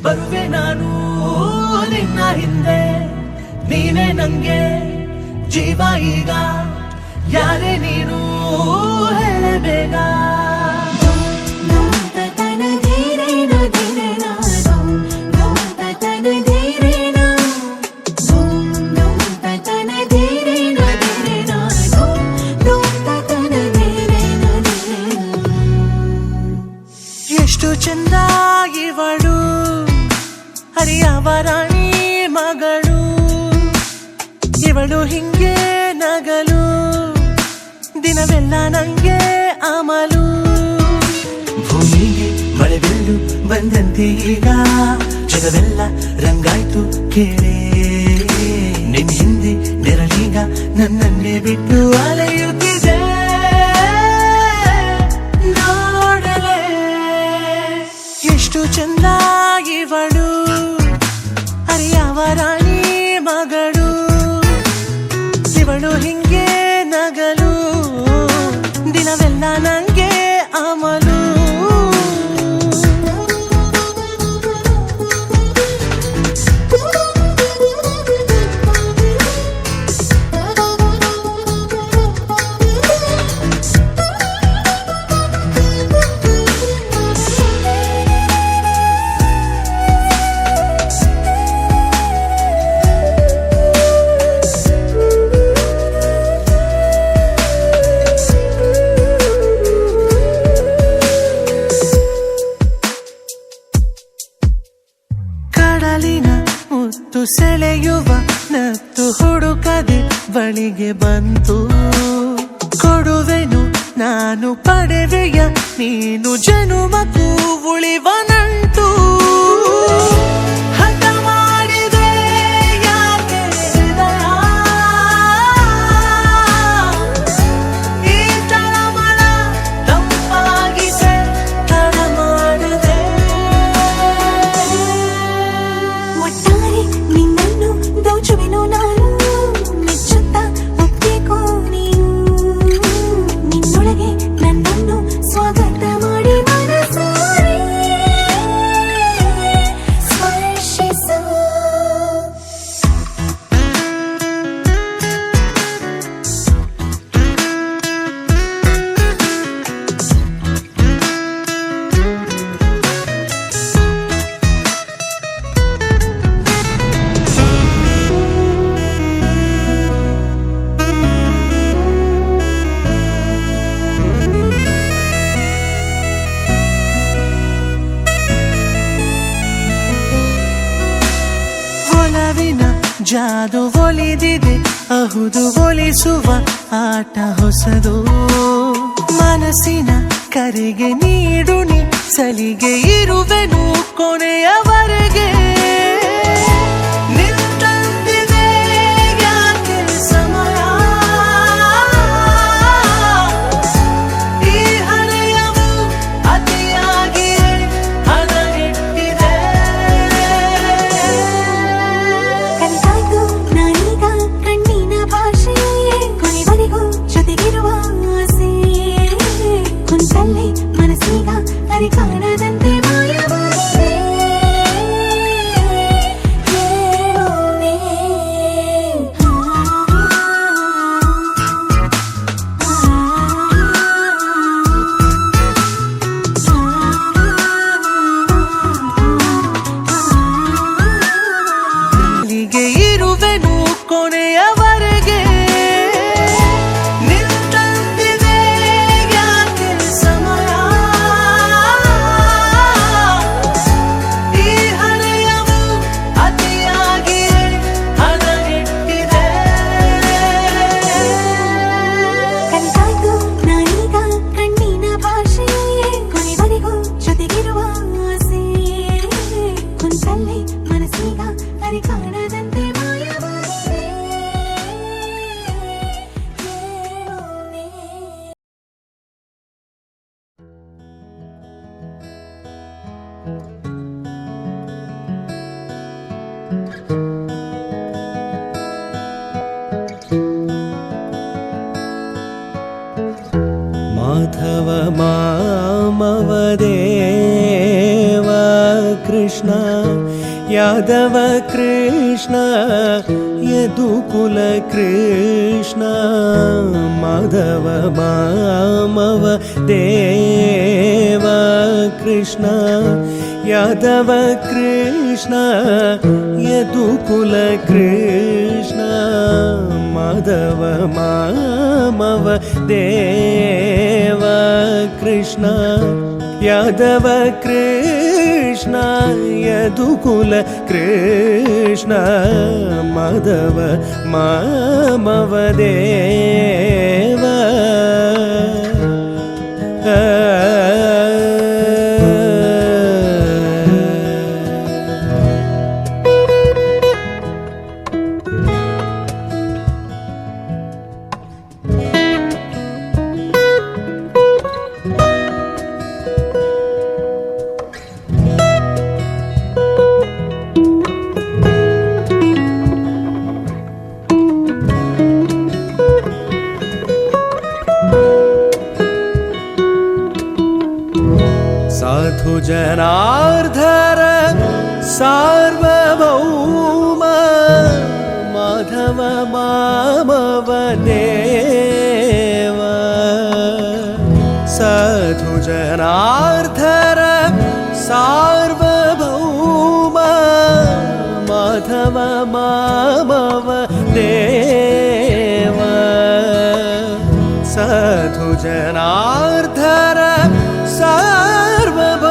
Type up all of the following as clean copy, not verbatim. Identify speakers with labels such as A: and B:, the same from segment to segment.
A: ಬರುವೆ ನಾನು ನಿನ್ನ ಹಿಂದೆ, ನೀನೇ ನಂಗೆ ಜೀವ ಈಗ, ಯಾರೇ ನೀನು ಹೇಳೆ ಬೇಗ. ಎಷ್ಟು ಚಂದ ಇವಳು, ಹರಿಯವರಾಣಿ ಮಗಳು, ಇವಳು ಹಿಂಗೆ ನಗಲು ದಿನವೆಲ್ಲ ನಂಗೆ ಅಮಲು. ಭೂಮಿಗೆ ಮಳೆ ಬೀಳು ಬಂದಂತೆ ಈಗ, ಜಗವೆಲ್ಲ ರಂಗಾಯ್ತು ಕೇಳೇ, ನಿನ್ನ ಹಿಂದೆ ನೆರಳೀಗ ನನ್ನನ್ನೇ ಬಿಟ್ಟು ಅಲೆಯುತ್ತಿದೆ. ನೋಡಲೇ ಎಷ್ಟು ಚಂದ ಇವಳು, ಹರಿಯವರಾಣಿ ಮಗಳು, ಇವಳು ಹಿಂಗೆ ನಗಲು ದಿನವೆಲ್ಲ ನಂಗೆ ಅಮಲು. ಕಡಲಿನ ಮುತ್ತು ಸೆಳೆಯುವ ನತ್ತು ಹುಡುಕದೆ ಬಳಿಗೆ ಬಂತು, ಕೊಡುವೆನು ನಾನು ಪಡೆವೆಯ ನೀನು ಜನುಮಕ್ಕೂ ಉಳಿವ ನಂಟು. ಹಠ ಮಾಡಿದೆ ಯಾಕೆ ಹೃದಯ, ಈ ತಳಮಳ ತಂಪಾಗಿಸೆ ತಡ ಮಾಡಿದೆ.
B: ಒಟ್ಟಾರೆ ನಿನ್ನನ್ನು ದೋಚುವೆನು ನಾನು, ಮೆಚ್ಚುತ್ತಾ ಒಪ್ಪಿಕೋ ನೀನು, ನಿನ್ನೊಳಗೆ ನನ್ನನ್ನು ಸ್ವಾಗತ ಮಾಡಿ ಮನಸಾರೆ ಸ್ಪರ್ಶಿಸು.
A: ಒಲವಿನ ಜಾದು ಒಲಿದಿದೆ, ಅಹುದು ಒಲಿಸುವ ಆಟ ಹೊಸದು, ಮನಸ್ಸಿನ ಕರೆಗೆ ನೀಡು ನೀ ಸಲಿಗೆ, ಇರುವೆನು ಕೊನೆಯವರೆಗೆ. ನಿಂತಂತಿದೆ ಯಾಕೆ ಸಮಯ, ಈ ಹರೆಯವು ಅತಿಯಾಗಿಯೇ ಹದಗೆಟ್ಟಿದೆ.
B: ಕಲಿತಾಯ್ತು ನಾನೀಗ ಕಣ್ಣಿನ ಭಾಷೆ, ಕೊನೆವರೆಗೂ ಜೊತೆಗಿರುವ ಆಸೆ, ಕುಂತಲ್ಲೇ ಮನಸ್ಸೀಗ ಅರಿ ಕಾಣದಂತೆ ಮಾಯವಾಗಿದೆ. ಹೇಳೋನೆ
A: ಅಲ್ಲಿಗೆ ಇರುವೆನು ಕೊನೆಯವರೆಗೆ. ನಿಂತಂತಿದೆ ಯಾಕೆ ಸಮಯ, ಈ ಹರೆಯವು ಅತಿಯಾಗಿಯೇ ಹದಗೆಟ್ಟಿದೆ.
B: ಕಲಿತಾಯ್ತು ನಾನೀಗ ಕಣ್ಣಿನ ಭಾಷೆ, ಕೊನೆವರೆಗೂ ಜೊತೆಗಿರುವ ಆಸೆ, ಕುಂತಲ್ಲೇ ಮನಸ್ಸೀಗ ಅರಿ ಕಾಣದಂತೆ ಮಾಯವಾಗಿದೆ. ಹೇಳೋನೆ
C: ಮಾಧವ ಮಾಮವ ದೇವ कृष्ण यादव कृष्ण यदुकुल कृष्ण माधव मामव देव कृष्ण यादव कृष्ण यदुकुल कृष्ण माधव मामव देव कृष्ण यादव कृष्ण यदुकुल कृष्ण माधव मामव देव साधु जनार्दन सार्वभौम माधव मामव देव साधु जनार्दन सार्वभौम माधव मामव देव साधु जनार्दन सार्वभौम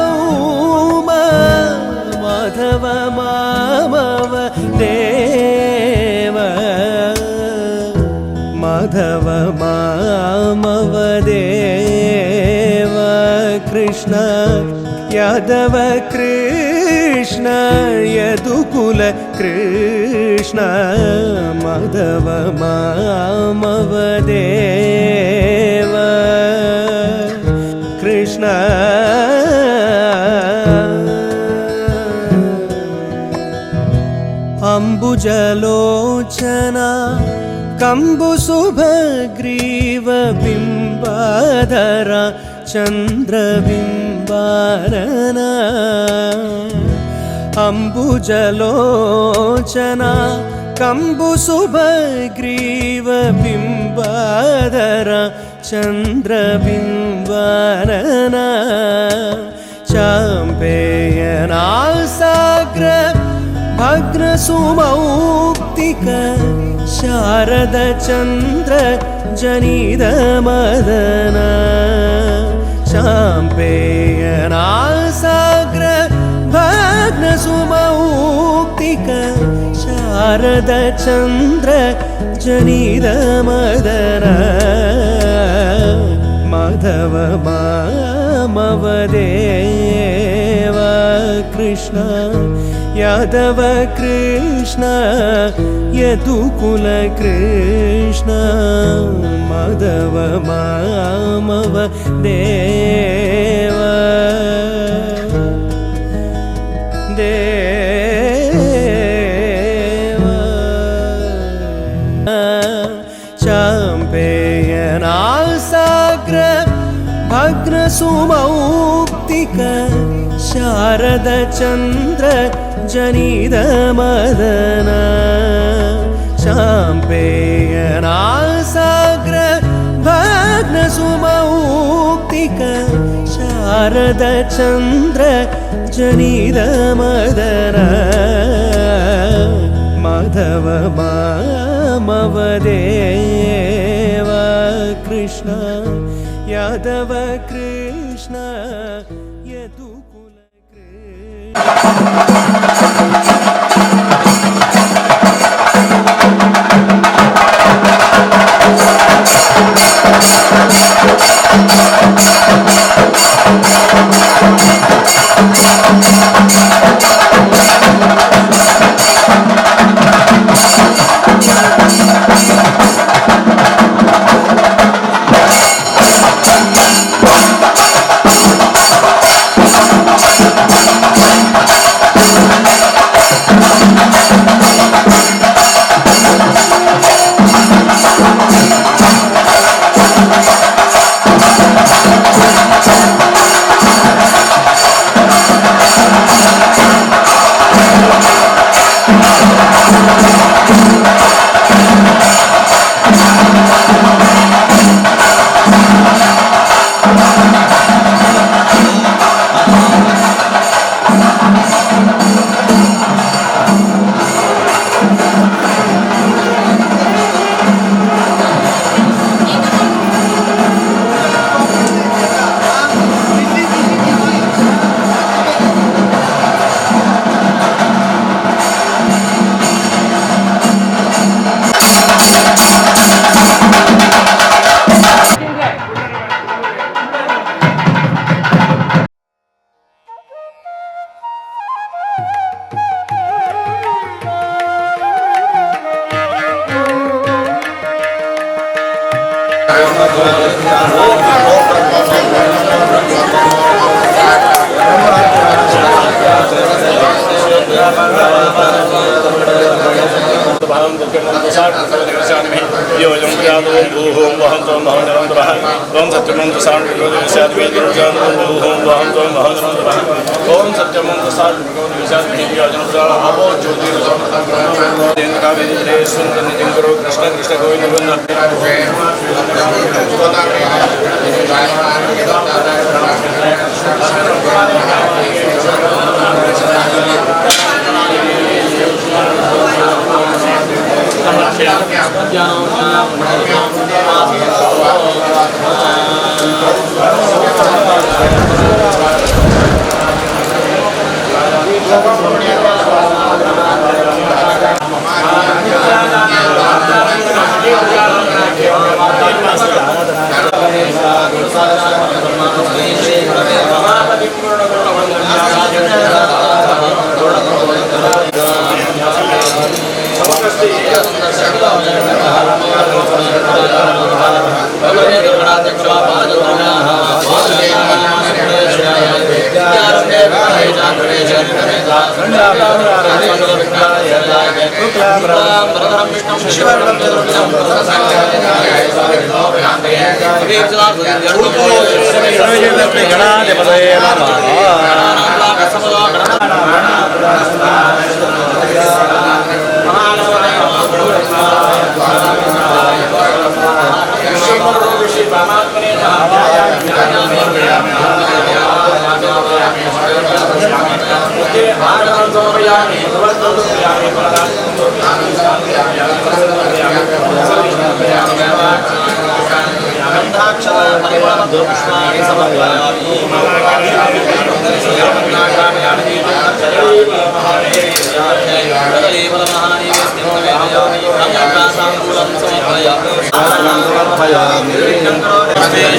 C: माधव मामव देव माधव मामव देव कृष्ण यादव कृष्ण यदुकुल कृष्ण माधव मामव देव कृष्ण अम्बुजलोचना कम्बुसुभग्रीव बिम्बाधर चन्द्रबिम्बानन अम्बुजलोचना कम्बुसुभग्रीव बिम्बाधर चन्द्रबिम्बानन चाम्पेयनासाग्र भग्नसुमौक्तिक शारद चन्द्र जनिद मदन चाम्पेयनासाग्र भग्नसुमौक्तिक शारद चन्द्र जनिद मदन माधव मामव देव कृष्ण यादव कृष्ण यदुकुल कृष्ण माधव मामव देव देव चाम्पेयनासाग्र भग्नसुमौक्तिक शारद चन्द्र जनिद मदन चाम्पेयनासाग्र भग्नसुमौक्तिक शारद चन्द्र जनिद मदन माधव मामव देव कृष्ण यादव कृष्ण यदुकुल
D: कृष्ण कृष्ण गोविंद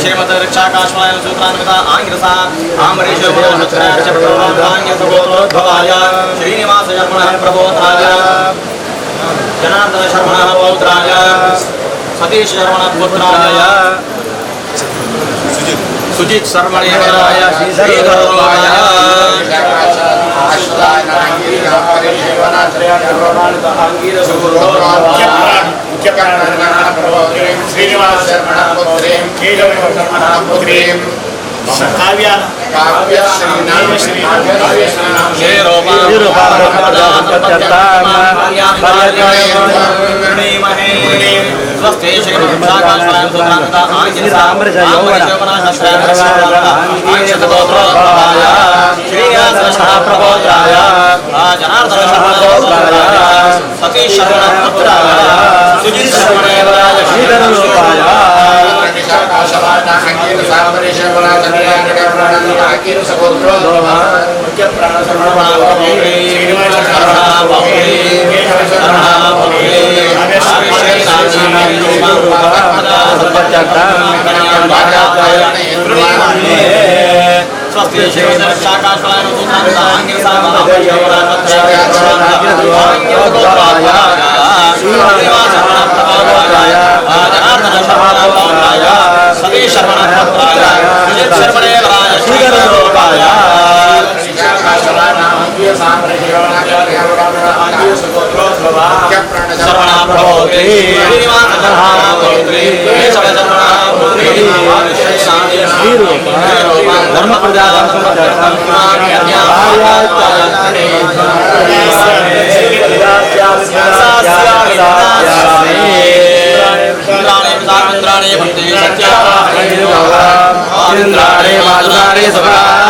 D: श्रीमद रक्षाकाशवाय सूत्रान्विता आंगिरसा आमरीश श्रीनिवास शर्मणः प्रबोधाय जनार्दन शर्मणः पौत्राय सतीश शर्मणः पुत्राय सुजित शर्मणेन्द्राय श्रीधराय श्रीनिवास शर्मणः पुत्रीं केशव शर्मणः पुत्रीं काव्या स्वस्ति प्रबोधाय जनार्दन सतीश शर्मणः पुत्राय सुजित शर्मणेन्द्राय श्रीधराय स्वस्ति श्रीमद रक्षाकाशवाय सूत्रान्विता आंगिरसा जनार्दन शर्मणः पौत्राय सतीश शर्मणः पुत्राय सुजित शर्मणेन्द्राय श्रीधराय शर्मणः प्रभोते श्रीनिवास शर्मणः पुत्री केशव शर्मणः पुत्री धर्म प्रजा इंद्राणे भक्ति इंद्राणे माधुराणे सभा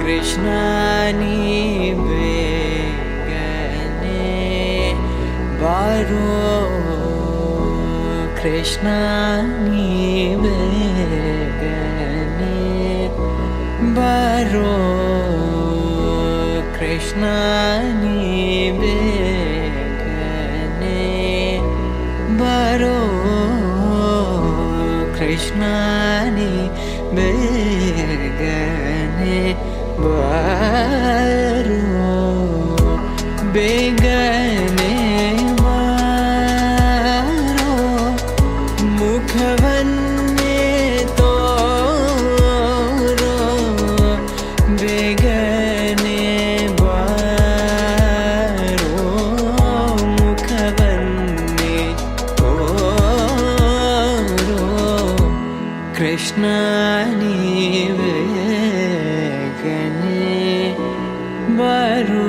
E: ಕೃಷ್ಣ ನೀ ಬೇಗನೆ ಬಾರೋ ಕೃಷ್ಣ ನೀ ಬೇಗನೆ ಬಾರೋ ಕೃಷ್ಣ ನೀ ಬೇಗನೆ ಬಾರೋ ಕೃಷ್ಣ ನೀ ಬೇಗನೆ ಬಾರೋ ಬೇಗನೆ ಬಾರೋ ಮುಖವನ್ನೇ ತೋರೋ ಬೇಗನೆ ಬಾರೋ ಮುಖವನ್ನೇ ತೋರೋ ಕೃಷ್ಣ ನೀ ಬೇಗನೆ ಬಾರೋ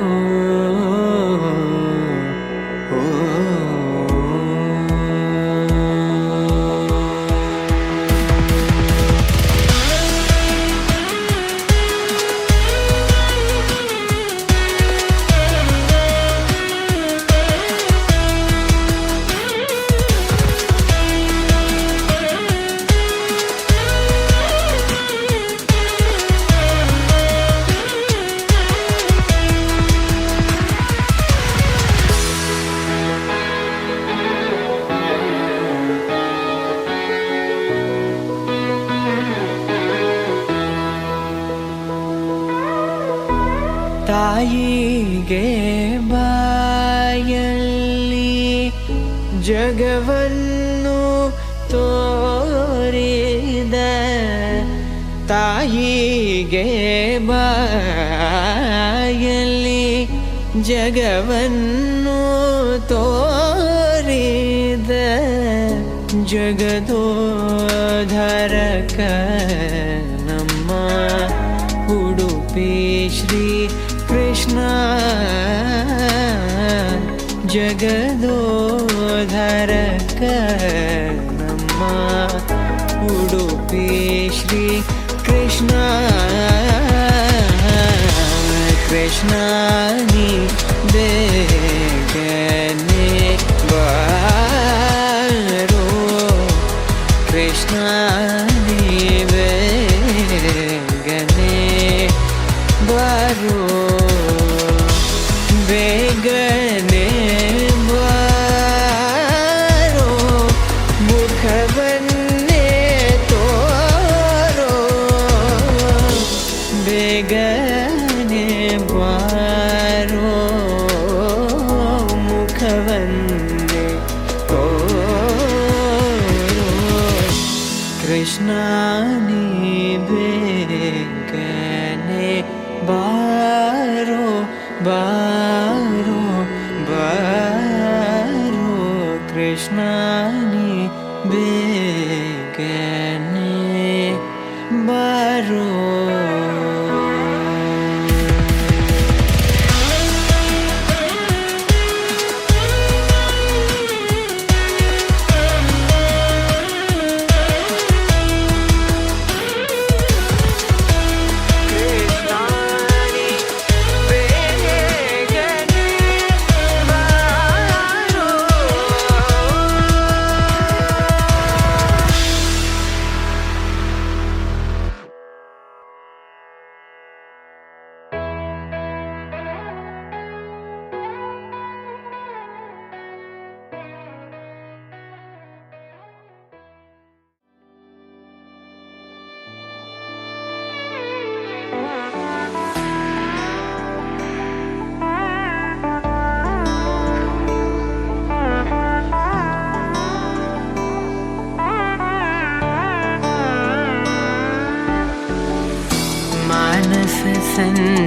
E: ತಾಯಿಗೆ ಬಾಯಲ್ಲಿ ಜಗವನ್ನು ತೋರಿದ ತಾಯಿಗೆ ಬಾಯಲ್ಲಿ ಜಗವನ್ನು ತೋರಿದ ಜಗದೋದ್ಧಾರಕ ನಮ್ಮ ಉಡುಪಿ ಶ್ರೀ ಕೃಷ್ಣ ಜಗದೋದ್ಧಾರಕ ನಮ್ಮ ಉಡುಪಿ ಶ್ರೀ ಕೃಷ್ಣ ಕೃಷ್ಣ ನೀ ಬೇಗನೆ ಬಾರೋ ಕೃಷ್ಣ ನೀ ಬೇಗನೆ ಬಾರೋ ಬೇಗನೆ ಬಾರೋ ಮುಖವನ್ನೇ ತೋರೋ ಬೇಗನೆ ಬಾರೋ ಮುಖವನ್ನೇ ತೋರೋ ಕೃಷ್ಣ ನೀ ಬೇಗನೆ ಬಾರೋ ಬಾರೋ ಬಾರೋ ಕೃಷ್ಣ ನೀ ಬೇಗನೆ ಬಾರೋ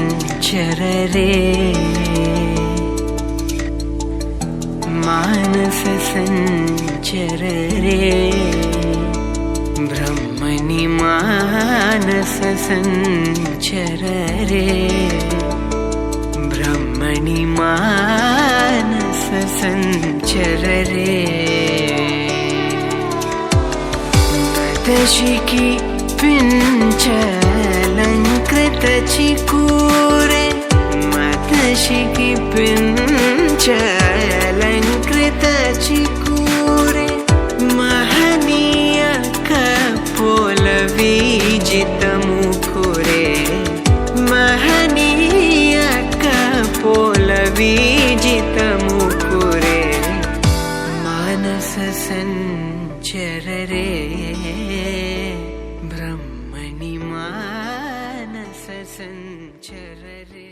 E: संचररे मानस संचररे ब्रह्मणि मानस संचररे ब्रह्मणि मानस संचररे दशिकी पिंचलंकृत चिकू ಎನಿ ಮಾನಸ ಸಂಚರರೆ.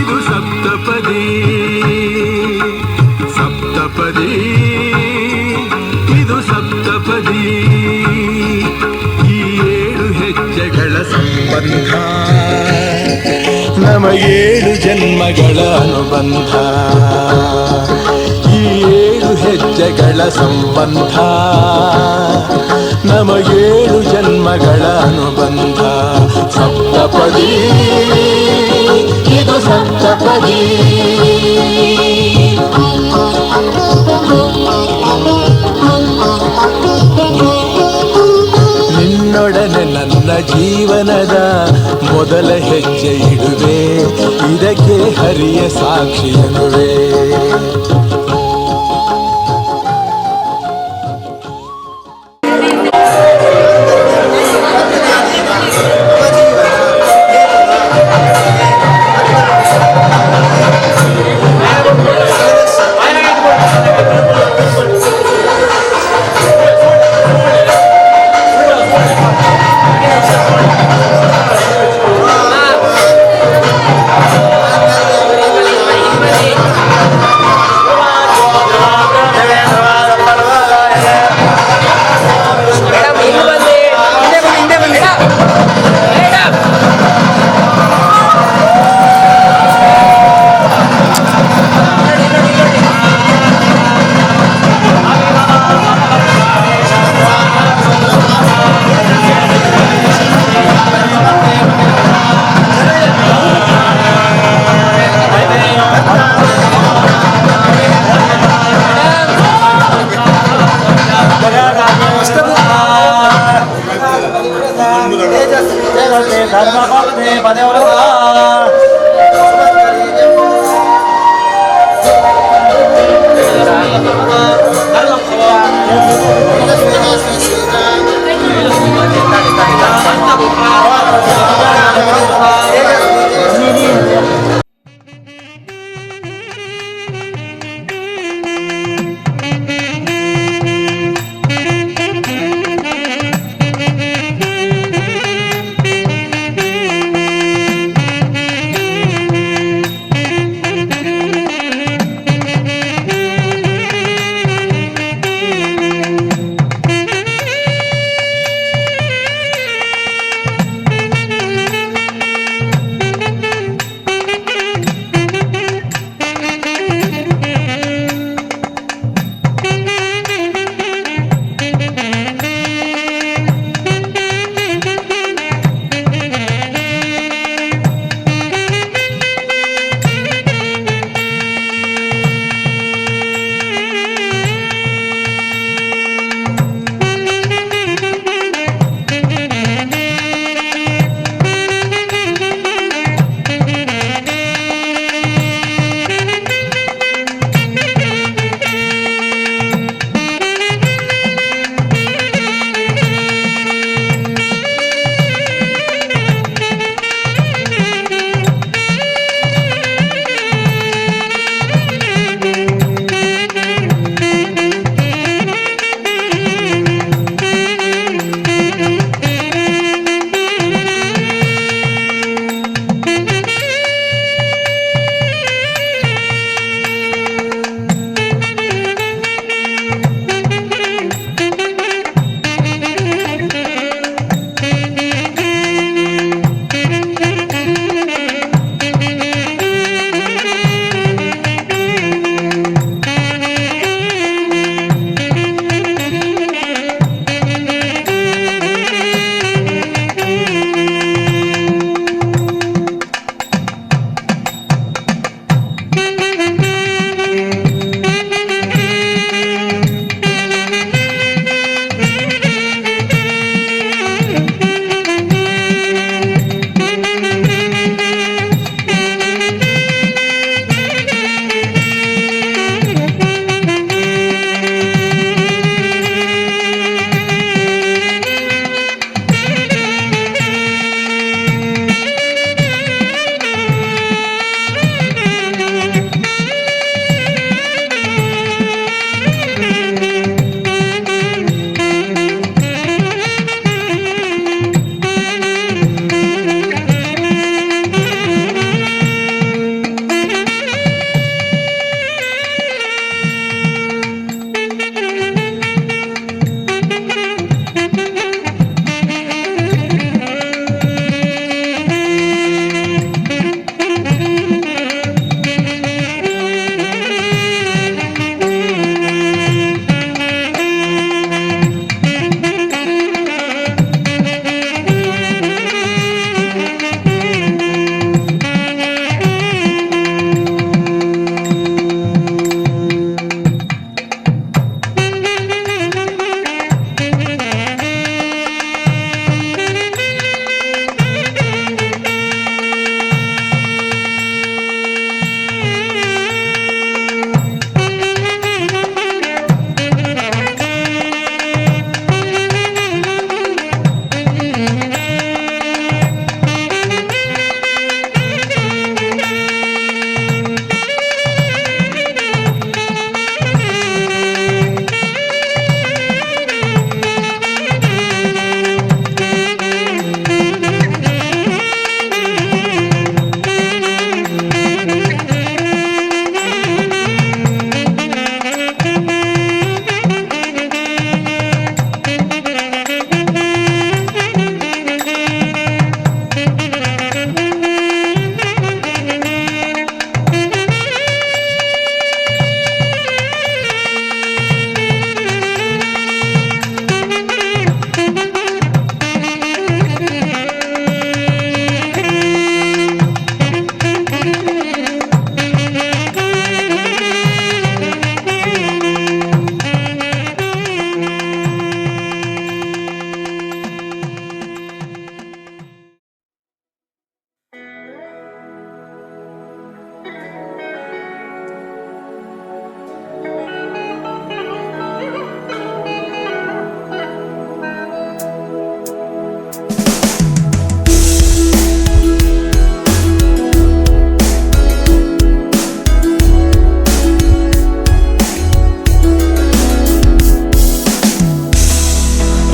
F: ಇದು ಸಪ್ತಪದಿ ಸಪ್ತಪದಿ ಇದು ಸಪ್ತಪದಿ ಈ 7 ಹೆಜ್ಜೆಗಳ ಸಂಬಂಧ ನಮ 7 ಜನ್ಮಗಳ ಅನುಬಂಧ ಈ 7 ಹೆಜ್ಜೆಗಳ ಸಂಬಂಧ ನಮ 7 ಜನ್ಮಗಳ ಅನುಬಂಧ ಸಪ್ತಪದಿ ಇದು ಸಪ್ತಪದಿ ನಿನ್ನೊಡನೆ ನನ್ನ ಜೀವನದ ಮೊದಲ ಹೆಜ್ಜೆ ಇಡುವೆ ಇದಕ್ಕೆ ಹರಿಯ ಸಾಕ್ಷಿ ಎನ್ನುವೆ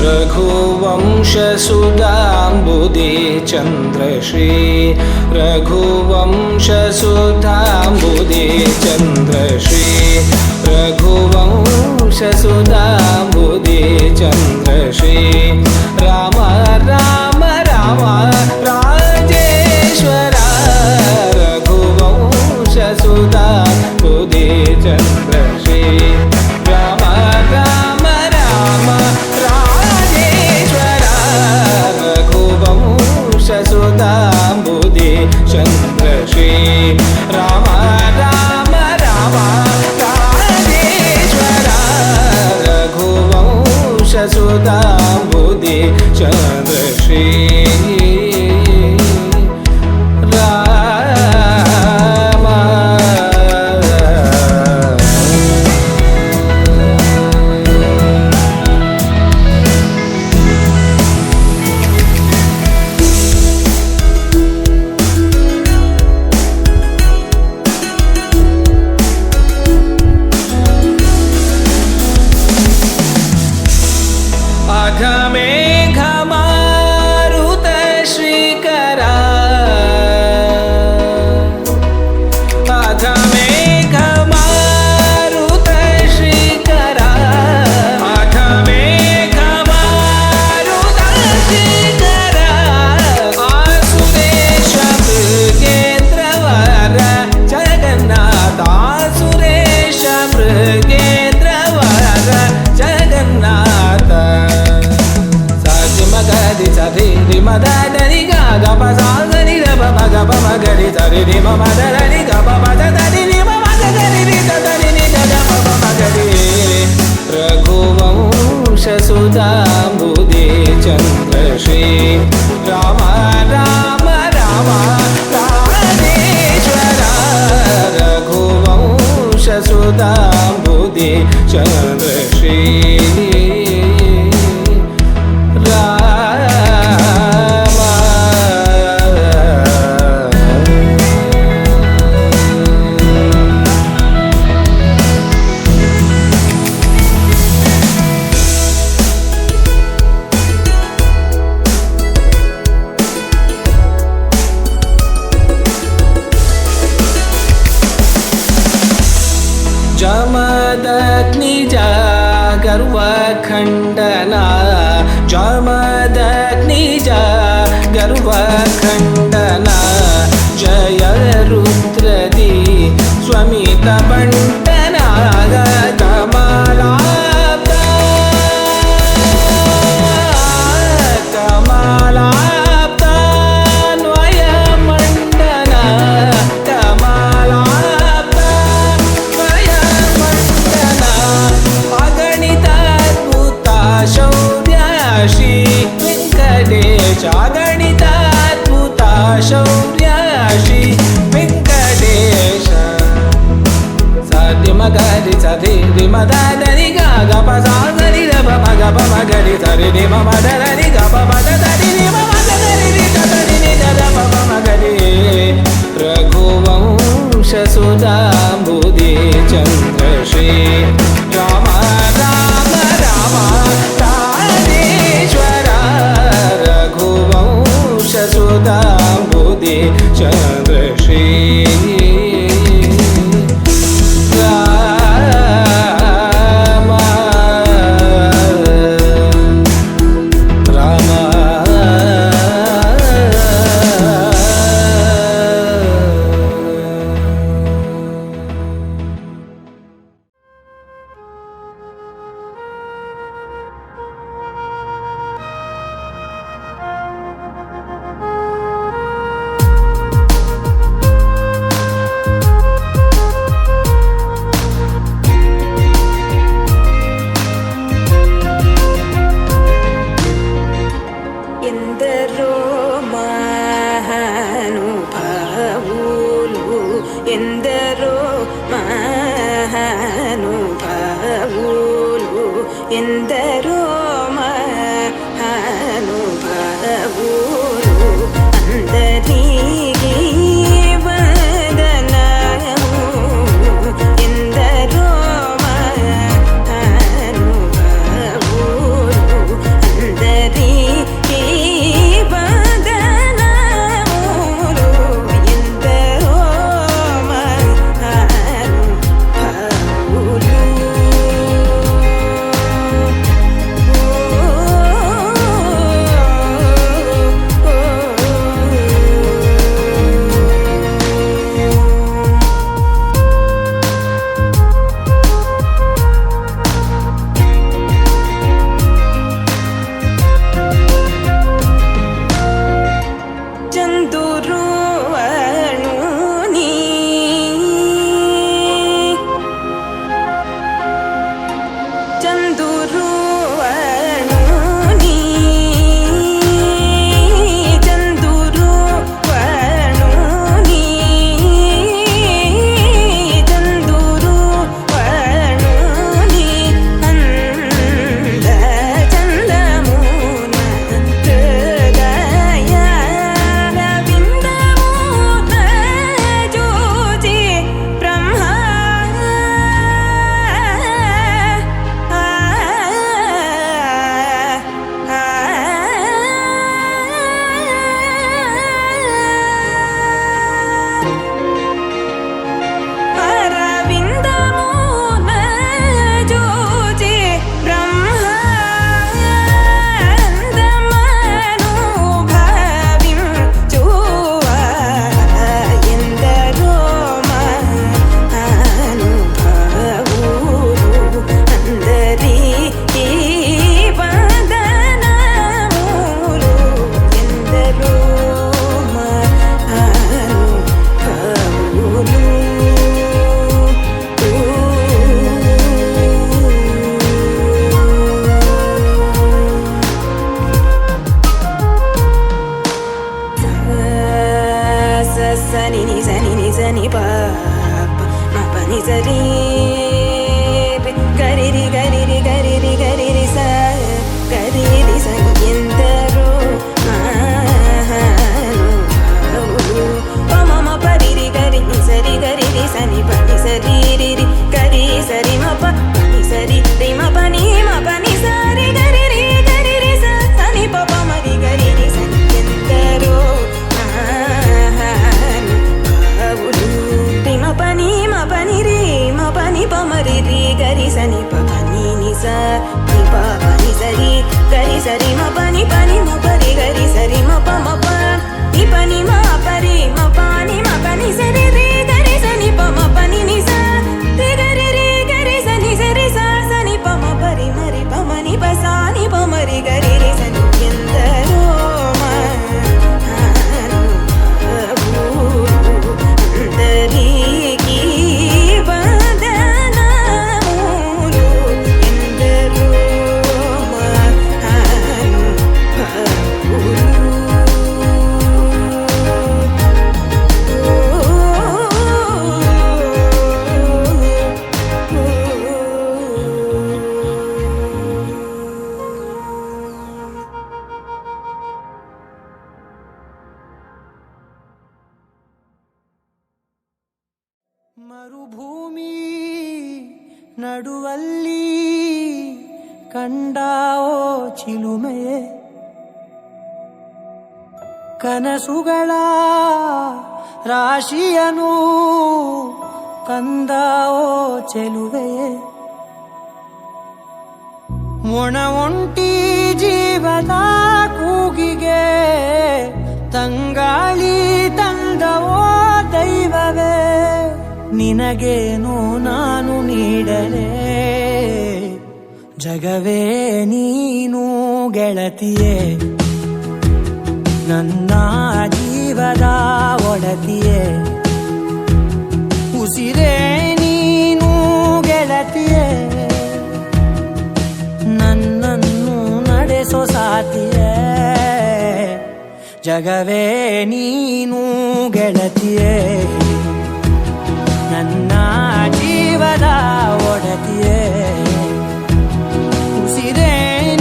G: रघुवंशसुधाम्बुदे चन्द्रश्री रघुवंशसुधाम्बुदे चन्द्रश्री रघुवंशसुधाम्बुदे चन्द्रश्री राम राम राम राजेश्वरा रघुवंशसुधाम्बुदे चन्द्रश्री राम राम राम राजेश्वरा रघुवंशसुधाम्बुदे चन्द्रश्री राम राम राम राजेश्वरा रघुवंशसुधाम्बुदे चन्द्रश्री रघुवंशसुधाम्बुदे चन्द्रश्री राम राम राम राजेश्वरा रघुवंशसुधाम्बुदे चन्द्रश्री जमदग्निजा गर्वखण्डना जमदग्निजा गर्वखण्डना जय रुद्रदी स्वमितबण्टना कमलाब्दा कमलाब्दान्वयमण्डना शौर्याशी वेङ्कटेश अगणिताद्भुता शौर्याशी वेङ्कटेश साधिमगरि सधि मदनि गपसाधरि गपमगरि सरि मदरि गपमदरि मदरि रघुवंशसुधाम्बुदे चन्द्रश्री राम राम राम राजेश्वरा रघुवंशसुधाम्बुदे चन्द्रश्री
B: ఎందరో మహానుభావులు అందరికీ వందనము. ఎందరో మహానుభావులు
A: ಓ ಚಿಲುಮೆಯೇ, ಕನಸುಗಳ ರಾಶಿಯನು ತಂದ ಓ ಚೆಲುವೆಯೇ, ಒಣ ಒಂಟಿ ಜೀವದ ಕೂಗಿಗೆ ತಂಗಾಳಿ ತಂದವೋ ದೈವವೇ, ನಿನಗೇನು ನಾನು ನೀಡಲೇ ಜಗವೇ ನೀನು ಗೆಳತಿಯೇ, ನನ್ನ ಜೀವದ ಒಡತಿಯೇ, ಉಸಿರೇ ನೀನು ಗೆಳತಿಯೇ, ನನ್ನನ್ನು ನಡೆಸೋ ಸಾತಿಯೇ, ಜಗವೇ ನೀನು ಗೆಳತಿಯೇ, ನನ್ನ ಜೀವದ ಒಡತಿಯೇ, ಉಸಿರೇ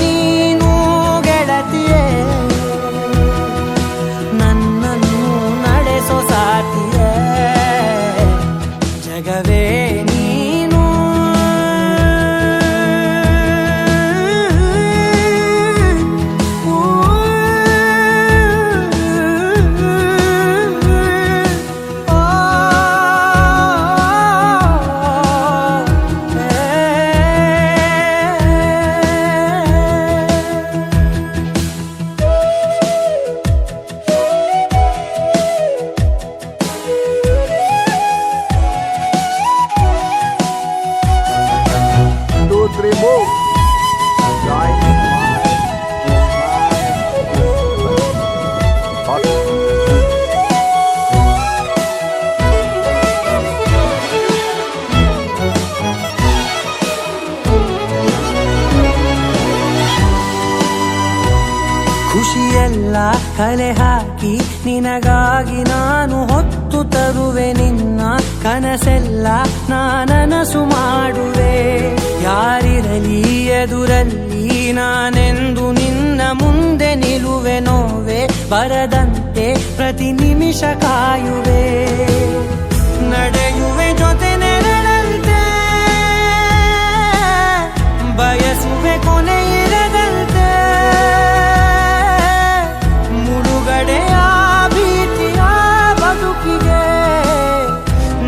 A: ನೀನು ಗೆಳತಿಯೇ, ನನ್ನನ್ನು ನಡೆಸೋ ಸಾತಿಯೇ, ಜಗವೇ ನೀನು. ಖುಷಿಯೆಲ್ಲ ಕಲೆ ಹಾಕಿ ನಿನಗಾಗಿ ನಾನು ಹೊತ್ತು ತರುವೆ, ನಿನ್ನ ಕನಸೆಲ್ಲ ನಾನನಸು ಮಾಡುವೆ, ಯಾರಿರಲಿ ಎದುರಲ್ಲಿ ನಾನೆಂದು ನಿನ್ನ ಮುಂದೆ ನಿಲ್ಲುವೆ, ನೋವೆ ಬರದಂತೆ ಪ್ರತಿ ನಿಮಿಷ ಕಾಯುವೆ, ನಡೆಯುವೆ ಜೊತೆ ನೆರಳಂತೆ, ಬಯಸುವೆ ಕೊನೆ ಇರದಂತೆ, ಮುಳುಗಡೆಯ ಭೀತಿಯ ಬದುಕಿಗೆ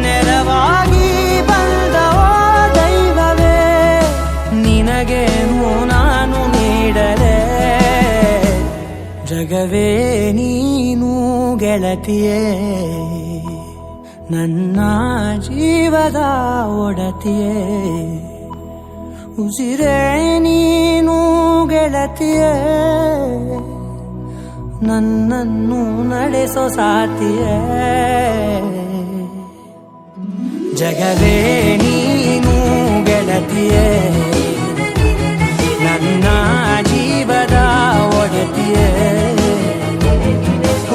A: ನೆರವಾಗಿ ಬಂದವೋ ದೈವವೇ, ನಿನಗೇನು ನಾನು ನೀಡಲೇ ಜಗವೇ ನೀನು ಗೆಳತಿಯೇ, ನನ್ನ ಜೀವದ ಒಡತಿಯೇ, ಉಸಿರೇ ನೀನು ಗೆಳತಿಯೇ, ನನ್ನನ್ನು ನಡೆಸೋ ಸಾತಿಯೇ, ಜಗವೇ ನೀನು ಗೆಳತಿಯೇ, ನನ್ನ ಜೀವದ ಒಡತಿಯೇ,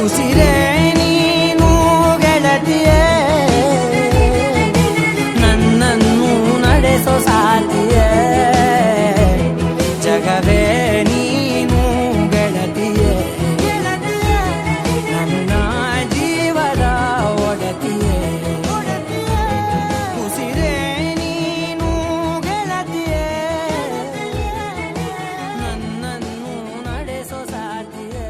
A: ಉಸಿರೇ ನೀನು ಗೆಳತಿಯೇ, ನನ್ನನ್ನು ನಡೆಸೋ ಸಾತಿಯೇ, ಜಗವೇ ನೀನು ಗೆಳತಿಯೇ, ನನ್ನ ಜೀವದ ಒಡತಿಯೇ, ಉಸಿರೇ ನೀನು ಗೆಳತಿಯೇ, ನನ್ನನ್ನು ನಡೆಸೋ ಸಾತಿಯೇ.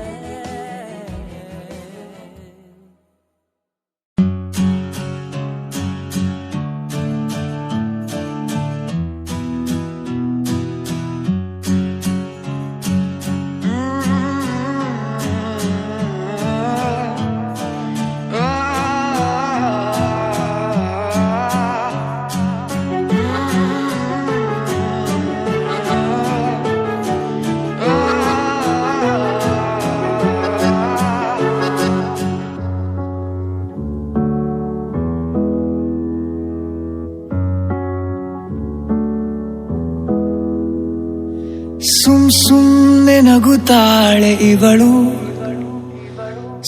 H: ಸುಮ್ನೆ ನಗುತ್ತಾಳೆ ಇವಳು,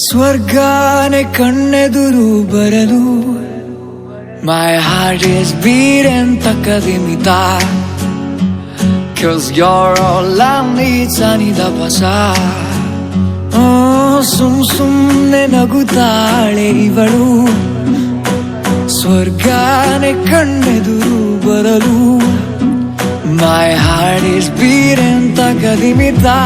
H: ಸ್ವರ್ಗಾನೆ ಕಣ್ಣೆದುರು ಬರಲು, my heart is beating ತಕ್ಕದಿಮಿತ, cause you're all I need, ಸನಿದ ಬಸ. ಸುಮ್ನೆ ನಗುತ್ತಾಳೆ ಇವಳು, ಸ್ವರ್ಗಾನೆ ಕಣ್ಣೆದುರು ಬರಲು, My heart is beating takadimita,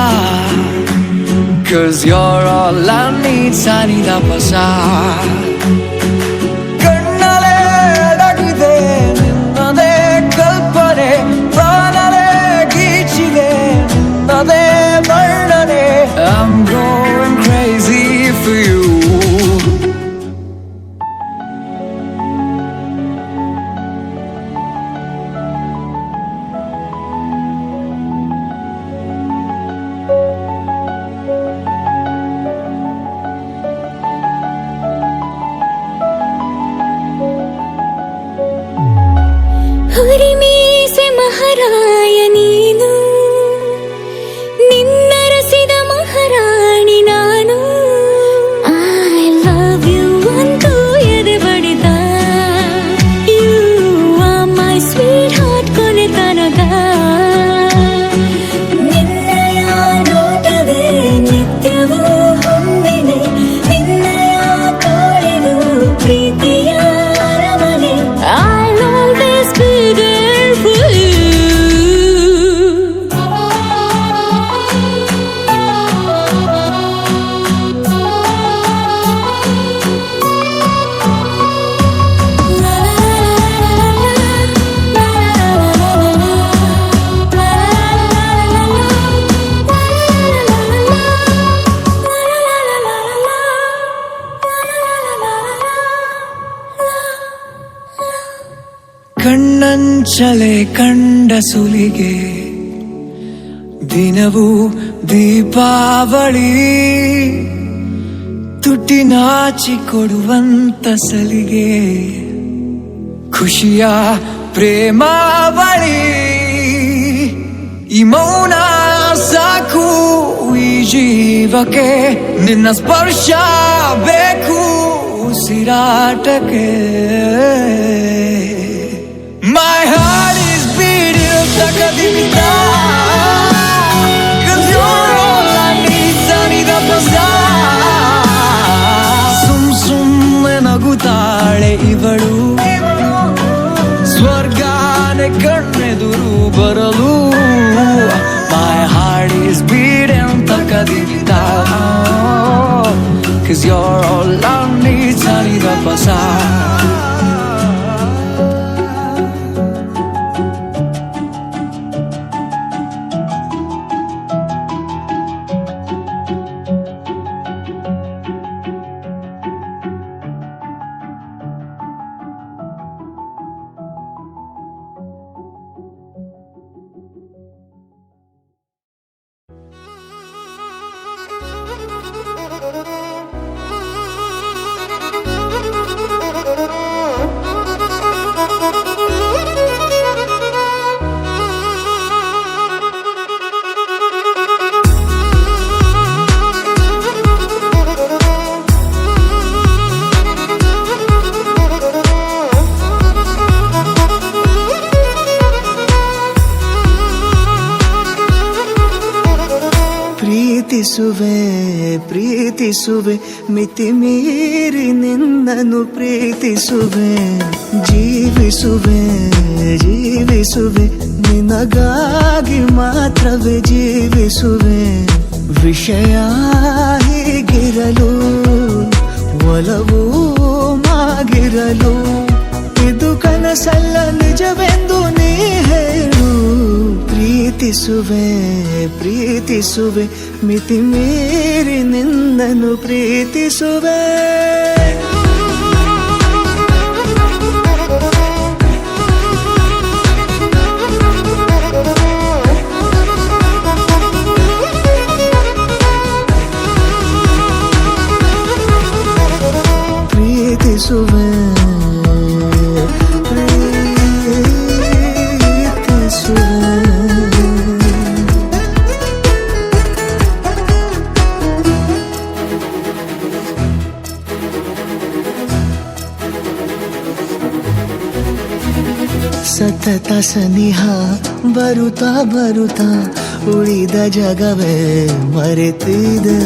H: 'cause you're all I need, sanida pasa. ಕಣ್ಣಲೆ ಅಡಗಿದೆ ನಿನ್ನದೇ ಕಲ್ಪನೆ, ಪ್ರಾಣನೇ ಗೀಚಿದೆ ನಿನ್ನದೇ ವರ್ಣನೆ. I'm going crazy for you.
B: ಹುರಿಮೀಸೆ ಮಹಾರಾಯ ನೀನು, ನಿನ್ನರಸಿದ ಮಹಾರಾಣಿ ನಾನು. I love you ಅಂತೂ ಎದೆ ಬಡಿದ, You are my sweetheart ಕೊನೆ ತನಕ. ನಿನ್ನಯ ನೋಟವೇ ನಿತ್ಯವೂ ಹೊಂದಿದೆ, ನಿನ್ನಯ ತೋಳಿದು ಪ್ರೀತಿಯ ಅರಮನೆ. I'll always be there for you.
H: ಕಣ್ಣಂಚಲೆ ಕಂಡ ಸುಲಿಗೆ, ದಿನವೂ ದೀಪಾವಳಿ, ತುಟಿ ನಾಚಿ ಕೊಡುವಂತ ಸಲಿಗೆ, ಖುಷಿಯ ಪ್ರೇಮಾವಳಿ. ಈ ಮೌನ ಸಾಕು ಈ ಜೀವಕ್ಕೆ, ನಿನ್ನ ಸ್ಪರ್ಶ ಬೇಕು ಉಸಿರಾಟಕ್ಕೆ. My heart is beating takadimita, 'cause you're all I need, sanida pasa. ಸುಮ್ನೆ ನಗುತ್ತಾಳೆ ಇವಳು, ಸ್ವರ್ಗಾನೆ ಕಣ್ಣೆದುರು ಬರಲು. My heart is beating takadimita, 'cause you're all I need, sanida pasa.
C: ಪ್ರೀತಿಸುವೆ ಪ್ರೀತಿಸುವೆ ಮಿತಿ ಮೀರಿ ನಿನ್ನನ್ನು ಪ್ರೀತಿಸುವೆ, ಜೀವಿಸುವೆ ಜೀವಿಸುವೆ ನಿನಗಾಗಿ ಮಾತ್ರವೇ ಜೀವಿಸುವೆ. ವಿಷಯ ಹೀಗಿರಲು ಒಲವು ಮಾಗಿರಲು, ಇದು ಕನಸಲ್ಲ ನಿಜವೆಂದು ನೀ ಹೇಳು. ಪ್ರೀತಿಸುವೆ ಪ್ರೀತಿಸುವೆ ಮಿತಿ ಮೀರಿ ನಿನ್ನನ್ನು ಪ್ರೀತಿಸುವೆ. ಪ್ರೀತಿಸುವೆ ಸತತ ಸನಿಹ ಬರುತ್ತಾ ಬರುತ್ತಾ ಉಳಿದ ಜಗವೇ ಮರೆತಿದೆ.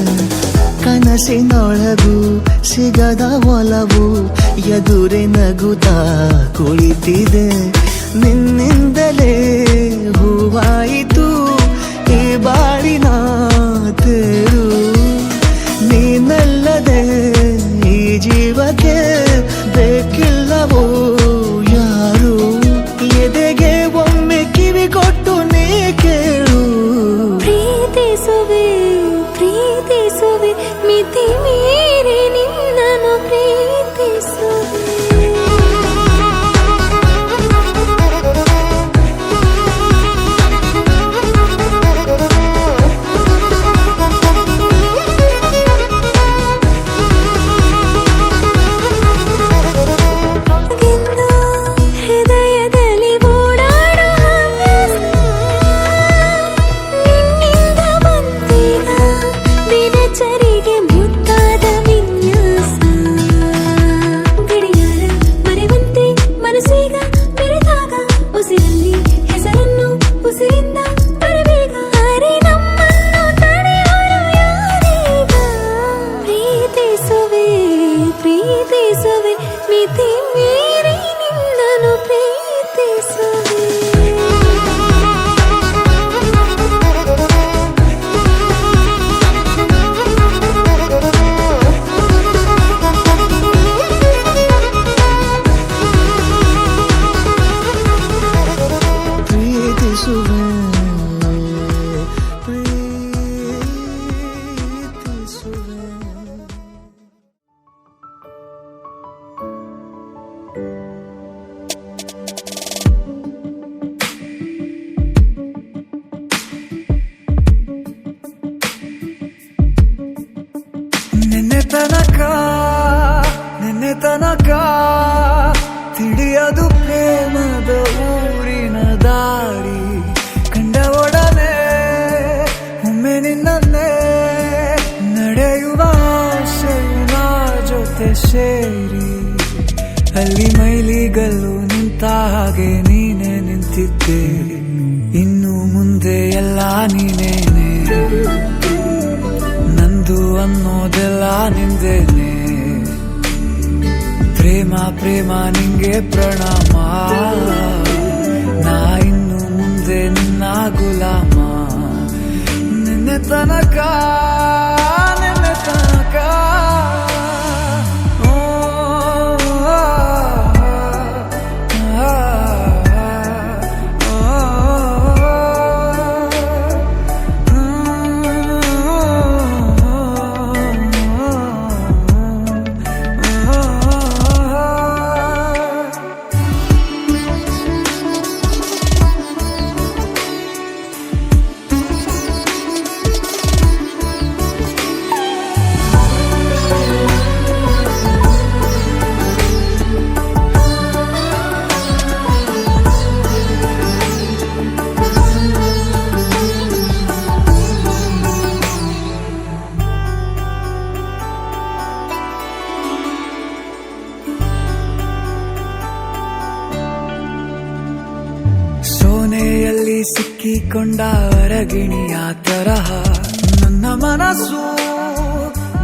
C: ಕನಸಿನೊಳಗೂ ಸಿಗದ ಒಲವು ಎದುರೆ ನಗುತ್ತಾ ಕುಳಿತಿದೆ. ನಿನ್ನಿಂದಲೇ ಹೂವಾಯಿತು ಈ ಬಾಳಿನ ತೇರು. ನೀನಲ್ಲದೆ ಈ ಜೀವಕ್ಕೆ ಬೇಕಿಲ್ಲವೋ ಯಾರು. ಎದೆಗೆ ಒಮ್ಮೆ ಕಿವಿ ಕೊಟ್ಟು ನೀ ಕೇಳು.
B: ಪ್ರೀತಿಸುವೆ ಪ್ರೀತಿಸುವೆ ಮಿತಿ ಮೀರಿ ನಿನ್ನನ್ನು ಪ್ರೀತಿಸುವೆ. ಪ್ರೀತಿಸುವೆ ಮಿತಿ ಮೀರಿ ನಿನ್ನನ್ನು ಪ್ರೀತಿಸುವೆ.
C: ಪ್ರೀತಿಸುವೆ
H: ನಿನ್ನೆ ತನಕ ತಿಳಿಯದು ಪ್ರೇಮದ ಊರಿನ ದಾರಿ. ಕಂಡ ಒಡನೆ ಒಮ್ಮೆ ನಿನ್ನನ್ನೇ ನಡೆಯುವ ಆಸೆಯ ಜೊತೆ ಸೇರಿ. ಅಲ್ಲಿ ಮೈಲಿಗಲ್ಲು ನಿಂತ ಹಾಗೆ ನೀನೆ ನಿಂತಿದ್ದೆ. ಇನ್ನು ಮುಂದೆ ಎಲ್ಲ ನೀನೇನೆ, ನಂದು ಅನ್ನೋದೆಲ್ಲ ನಿಂದೇನೆ. ಪ್ರೇಮ ಪ್ರೇಮ ನಿಂಗೆ ಪ್ರಣಾಮ, ನಾ ಇನ್ನು ಮುಂದೆ ನಿನ್ನ ಗುಲಾಮ. ನಿನ್ನೆ ತನಕ ಸೋನೆಯಲ್ಲಿ ಸಿಕ್ಕಿಕೊಂಡ ಅರಗಿಣಿಯ ತರಹ ನನ್ನ ಮನಸ್ಸು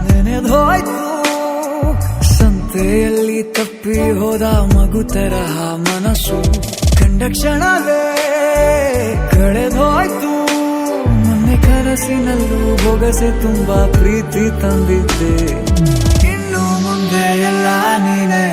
H: ನೆನೆದೋಯ್ತು. ಸಂತೆಯಲ್ಲಿ ತಪ್ಪಿ ಹೋದ ಮಗು ತರಹ ಮನಸ್ಸು ಕಂಡ ಕ್ಷಣವೇ ಕಳೆದೋಯ್ತು. ಮೊನ್ನೆ ಕನಸಿನಲ್ಲೂ ಬೊಗಸೆ ತುಂಬಾ ಪ್ರೀತಿ ತಂದಿದ್ದೆ. ಇನ್ನು ಮುಂದೆ ಎಲ್ಲ ನೀನೇ